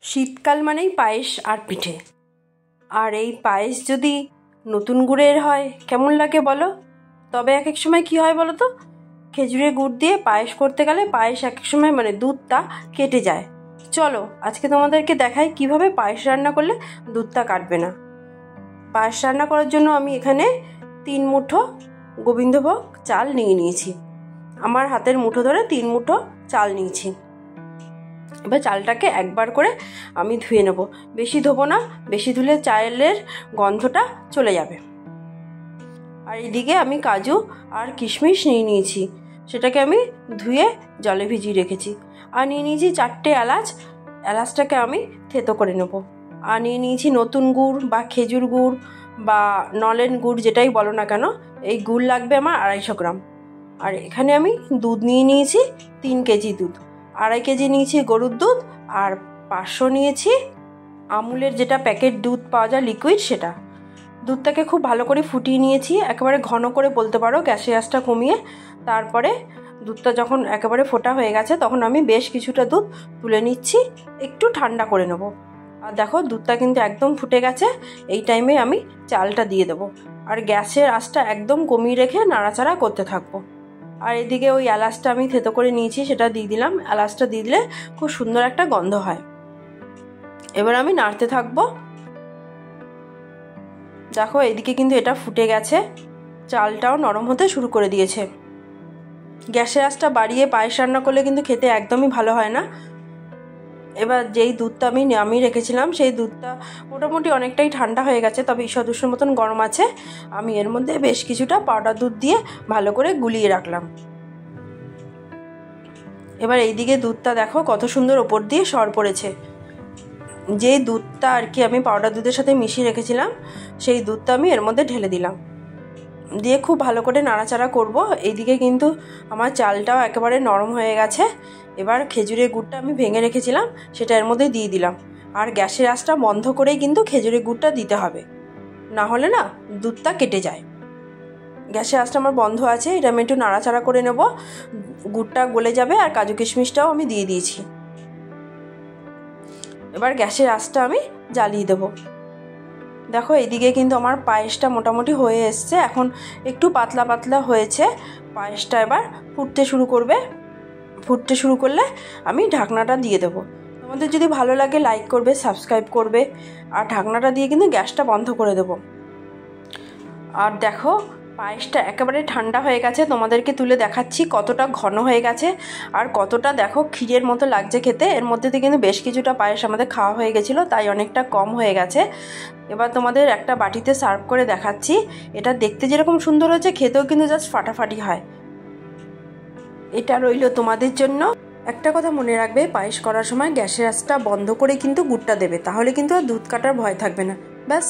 শীতকাল মানেই পায়েস আর পিঠে। আর এই পায়েস যদি নতুন গুড়ের হয় কেমন লাগে বলো? তবে এক এক সময় কী হয় বলো তো, খেজুরের গুড় দিয়ে পায়েস করতে গেলে পায়েস এক এক সময় দুধটা কেটে যায়। চলো আজকে তোমাদেরকে দেখাই কিভাবে পায়েস রান্না করলে দুধটা কাটবে না। পায়েস রান্না করার জন্য আমি এখানে 3 মুঠো গোবিন্দভোগ চাল নিয়ে নিয়েছি। আমার হাতের মুঠো ধরে 3 মুঠো চাল নিয়েছি। এবার চালটাকে একবার করে আমি ধুয়ে নেব। বেশি ধোবো না, বেশি ধুলে চালের গন্ধটা চলে যাবে। আর এদিকে আমি কাজু আর কিশমিশ নিয়ে নিয়েছি, সেটাকে আমি ধুয়ে জলে ভিজিয়ে রেখেছি। আর নিয়ে নিয়েছি 4টে এলাচ, এলাচটাকে আমি থেতো করে নেব। আর নিয়ে নিয়েছি নতুন গুড় বা খেজুর গুড় বা নলেন গুড়, যেটাই বলো না কেন, এই গুড় লাগবে আমার 250 গ্রাম। আর এখানে আমি দুধ নিয়ে নিয়েছি 3 কেজি দুধ, 2.5 কেজি নিয়েছি গরুর দুধ, আর 500 নিয়েছি আমুলের যেটা প্যাকেট দুধ পাওয়া যায় লিকুইড, সেটা। দুধটাকে খুব ভালো করে ফুটিয়ে নিয়েছি, একেবারে ঘন করে বলতে পারো, গ্যাসের আঁচটা কমিয়ে। তারপরে দুধটা যখন একেবারে ফোটা হয়ে গেছে তখন আমি বেশ কিছুটা দুধ তুলে নিচ্ছি, একটু ঠান্ডা করে নেব। আর দেখো দুধটা কিন্তু একদম ফুটে গেছে। এই টাইমে আমি চালটা দিয়ে দেবো, আর গ্যাসের আঁচটা একদম কমিয়ে রেখে নাড়াচাড়া করতে থাকবো। আর এদিকে ওই এলাচটা আমি থেতো করে নিয়েছি, সেটা দিয়ে দিলাম। এলাচটা দিয়ে দিলে খুব সুন্দর একটা গন্ধ হয়। এবার আমি নাড়তে থাকবো। দেখো এদিকে কিন্তু এটা ফুটে গেছে, চালটাও নরম হতে শুরু করে দিয়েছে। গ্যাসের আঁচটা বাড়িয়ে পায়েস রান্না করলে কিন্তু খেতে একদমই ভালো হয় না। এবার যেই দুধটা আমি নামিয়ে রেখেছিলাম সেই দুধটা মোটামুটি অনেকটাই ঠান্ডা হয়ে গেছে, তবে ঈষদুষ্ণ মতন গরম আছে। আমি এর মধ্যে বেশ কিছুটা পাউডার দুধ দিয়ে ভালো করে গুলিয়ে রাখলাম। এবার এইদিকে দুধটা দেখো কত সুন্দর ওপর দিয়ে সর পড়েছে। যেই দুধটা আর কি আমি পাউডার দুধের সাথে মিশিয়ে রেখেছিলাম সেই দুধটা আমি এর মধ্যে ঢেলে দিলাম, দিয়ে খুব ভালো করে নাড়াচাড়া করব। এইদিকে কিন্তু আমার চালটাও একেবারে নরম হয়ে গেছে। এবার খেজুরের গুড়টা আমি ভেঙে রেখেছিলাম সেটা এর মধ্যে দিয়ে দিলাম। আর গ্যাসের আঁচটা বন্ধ করেই কিন্তু খেজুরের গুড়টা দিতে হবে, না হলে না দুধটা কেটে যায়। গ্যাসের আঁচটা আমার বন্ধ আছে, এটা আমি একটু নাড়াচাড়া করে নেব। গুড়টা গলে যাবে আর কাজু কিশমিশটাও আমি দিয়ে দিয়েছি। এবার গ্যাসের আঁচটা আমি জ্বালিয়ে দেবো। দেখো এইদিকে কিন্তু আমার পায়েসটা মোটামুটি হয়ে এসছে, এখন একটু পাতলা পাতলা হয়েছে। পায়েসটা এবার ফুটতে শুরু করবে। ফুটতে শুরু করলে আমি ঢাকনাটা দিয়ে দেবো। তোমাদের যদি ভালো লাগে লাইক করবে, সাবস্ক্রাইব করবে, আর ঢাকনাটা দিয়ে কিন্তু গ্যাসটা বন্ধ করে দেবো। আর দেখো পায়েসটা একেবারে ঠান্ডা হয়ে গেছে, তোমাদেরকে তুলে দেখাচ্ছি কতটা ঘন হয়ে গেছে আর কতটা দেখো ক্ষীরের মতো লাগছে খেতে। এর মধ্যে থেকে কিন্তু বেশ কিছুটা পায়েস আমাদের খাওয়া হয়ে গেছিলো, তাই অনেকটা কম হয়ে গেছে। এবার তোমাদের একটা বাটিতে সার্ভ করে দেখাচ্ছি। এটা দেখতে যেরকম সুন্দর হয়েছে, খেতেও কিন্তু জাস্ট ফাটাফাটি হয়। এটা রইল তোমাদের জন্য। একটা কথা মনে রাখবে, পায়েস করার সময় গ্যাসের আঁচটা বন্ধ করে কিন্তু গুড়টা দেবে, তাহলে কিন্তু আর দুধ কাটার ভয় থাকবে না। ব্যাস।